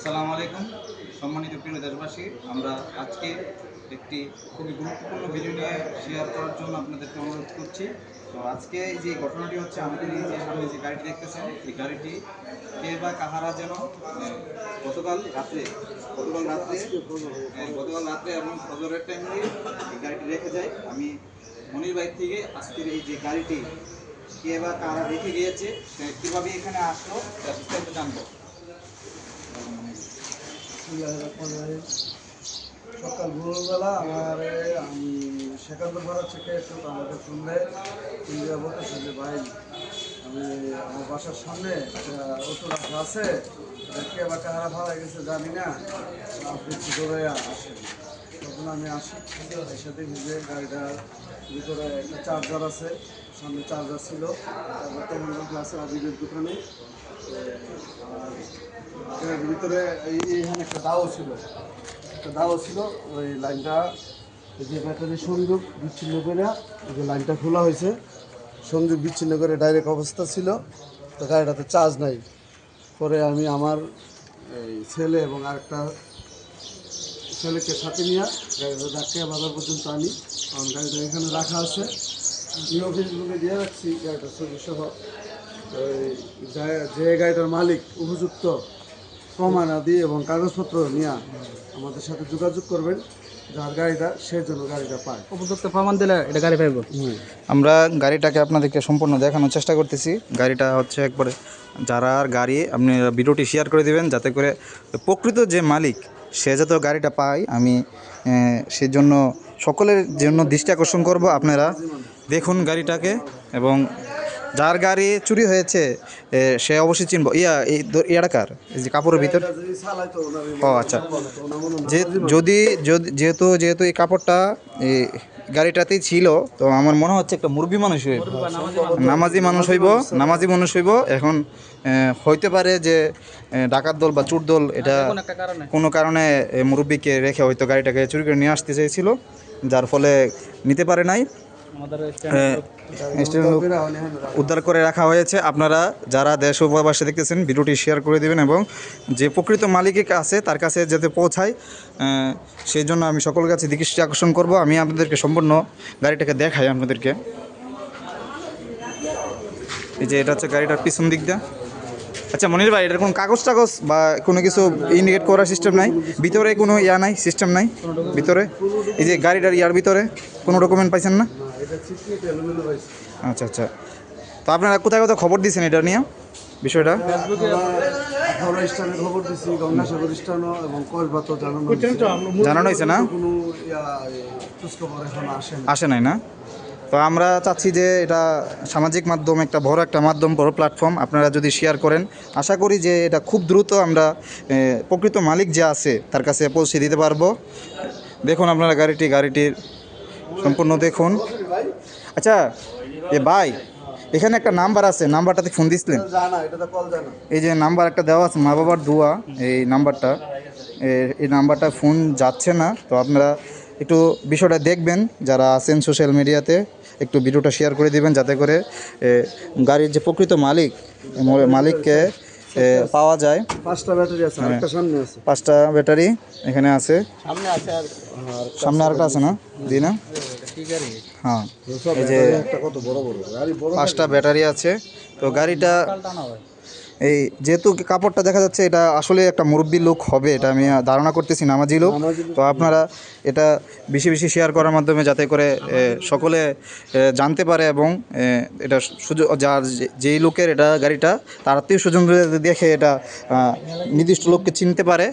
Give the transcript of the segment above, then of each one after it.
আসসালামু আলাইকুম সম্মানিত প্রিয় দেশবাসী, আমরা আজকে একটি খুবই গুরুত্বপূর্ণ ভিডিও নিয়ে শেয়ার করার জন্য আপনাদেরকে অনুরোধ করছি। তো আজকে এই যে ঘটনাটি হচ্ছে, আমাদের এই যে সামনে যে গাড়িটি দেখতেছেন, এই গাড়িটি কে বা কাহারা যেন গতকাল রাত্রে এবং ফজরের টাইমে এই গাড়িটি রেখে যায়। আমি মনির বাইক থেকে আজকের এই যে গাড়িটি কে বা কারা রেখে গিয়েছে, সে কীভাবে এখানে আসলো বিস্তারিত জানবো। সকাল ভোরবেলা আমি সেকান্দপাড়া থেকে একটু আমাকে শুনলে ইন্ডিয়া বলতেছে যে ভাই, আমি আমার বাসার সামনে একটা অটো রাখা আছে, কে বা কাহারা ভাড়া গেছে জানি না, আপনি একটু ধরে আসেন। তখন আমি আসি, এসে দেখি যে গাড়িটার ভিতরে একটা চার্জার আছে, সামনে চার্জার ছিল, তারপর তেমন আছে আবিরের দোকানে। আর ভিতরে এইখানে একটা দাও ছিল, ওই লাইনটা যে ব্যাটারি সংযোগ বিচ্ছিন্ন করে যে লাইনটা খোলা হয়েছে, সংযোগ বিচ্ছিন্ন করে ডাইরেক্ট অবস্থা ছিল, তো গাড়িটাতে চার্জ নাই। পরে আমি আমার এই ছেলে এবং আরেকটা ছেলেকে সাথে নিয়ে গাড়িটা ডাকিয়ে বাজার পর্যন্ত আনি, কারণ গাড়িটা এখানে রাখা আছে। নিউ ফেসবুকে দিয়ে রাখছি গাড়িটার ছবি সহ। যে গাড়িটার মালিক উপযুক্ত প্রমাণাদি এবং কাগজপত্র নিয়ে আমাদের সাথে যোগাযোগ করবেন, যার গাড়িটা সেই জন্য গাড়িটা পায়। উপযুক্ত প্রমাণ দিলে এটা গাড়ি পাইব। আমরা গাড়িটাকে আপনাদেরকে সম্পূর্ণ দেখানোর চেষ্টা করতেছি। গাড়িটা হচ্ছে একবারে যারা গাড়ি আপনি ভিডিওটি শেয়ার করে দিবেন, যাতে করে প্রকৃত যে মালিক সে যাতে গাড়িটা পায়। আমি সেই জন্য সকলের জন্য দৃষ্টি আকর্ষণ করব, আপনারা দেখুন গাড়িটাকে, এবং যার গাড়ি চুরি হয়েছে সে অবশ্যই চিনব। ইয়াকার এই যে কাপড়ের ভিতর, ও আচ্ছা, যেহেতু এই কাপড়টা এই গাড়িটাতেই ছিল, তো আমার মনে হচ্ছে একটা মুরব্বী মানুষ হইব, নামাজি মানুষ হইব। এখন হইতে পারে যে ডাকাত দল বা চোর দল এটা কোনো কারণে মুরব্বীকে রেখে হয়তো গাড়িটাকে চুরি করে নিয়ে আসতে চেয়েছিল, যার ফলে নিতে পারে নাই, উদ্ধার করে রাখা হয়েছে। আপনারা যারা দেশ ও প্রবাসে দেখতেছেন, ভিডিওটি শেয়ার করে দেবেন এবং যে প্রকৃত মালিকের কাছে তার কাছে যাতে পৌঁছায়, সেই জন্য আমি সকলের কাছে দৃষ্টি আকর্ষণ করব। আমি আপনাদেরকে সম্পূর্ণ গাড়িটাকে দেখাই আপনাদেরকে। এই যে এটা হচ্ছে গাড়িটার পিছন দিক দিয়ে। আচ্ছা মনির ভাই, এটার কোনো কাগজ টাগজ বা কোনো কিছু ইন্ডিকেট করার সিস্টেম নাই? ভিতরে কোনো নাই, সিস্টেম নাই ভিতরে? এই যে গাড়িটার ভিতরে কোনো ডকুমেন্ট পাইছেন না? আচ্ছা আচ্ছা, তো আপনারা কোথায় কোথায় খবর দিয়েছেন এটা নিয়ে বিষয়টা? জানানো হয়েছে না? আসে নাই না? তো আমরা চাচ্ছি যে এটা সামাজিক মাধ্যম, একটা বড় মাধ্যম, বড় প্ল্যাটফর্ম, আপনারা যদি শেয়ার করেন, আশা করি যে এটা খুব দ্রুত আমরা প্রকৃত মালিক যে আছে তার কাছে পৌঁছে দিতে পারবো। দেখুন আপনারা গাড়িটির সম্পূর্ণ দেখুন। আচ্ছা ভাই, এখানে একটা নাম্বার আছে, নাম্বারটাতে ফোন দিচ্ছিলেন? এই যে নাম্বার একটা দেওয়া আছে, মা বাবার দোয়া, এই নাম্বারটা ফোন যাচ্ছে না। তো আপনারা একটু বিষয়টা দেখবেন, যারা আছেন সোশ্যাল মিডিয়াতে একটু ভিডিওটা শেয়ার করে দিবেন, যাতে করে গাড়ির যে প্রকৃত মালিককে পাওয়া যায়। 5টা ব্যাটারি আছে, আরেকটা সামনে আছে। 5টা ব্যাটারি এখানে আছে, সামনে আরেকটা আছে না? জি না, হ্যাঁ, এই যে 5টা ব্যাটারি আছে। তো গাড়িটা এই যেহেতু কাপড়টা দেখা যাচ্ছে, এটা আসলে একটা মুরব্বী লোক হবে, এটা আমি ধারণা করতেছি, নামাজি লোক। তো আপনারা এটা বেশি বেশি শেয়ার করার মাধ্যমে যাতে করে সকলে জানতে পারে, এবং এটা সুযোগ যার যেই লোকের এটা গাড়িটা, তার আত্মীয় স্বজন দেখে এটা নির্দিষ্ট লোককে চিনতে পারে,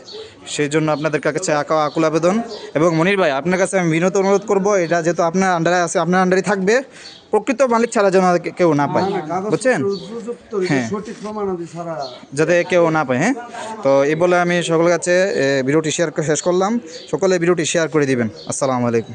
সেই জন্য আপনাদের কাছে আকুল আবেদন। এবং মনির ভাই, আপনার কাছে আমি বিনত অনুরোধ করব, এটা যেহেতু আপনার আন্ডারে আছে, আপনার আন্ডারে থাকবে, প্রকৃত মালিক ছাড়া যেন কেউ না পায়, বুঝছেন? হ্যাঁ, যাতে কেউ না পায়। হ্যাঁ, তো এই বলে আমি সকলের কাছে ভিডিওটি শেষ করলাম। সকলে ভিডিওটি শেয়ার করে দিবেন। আসসালামু আলাইকুম।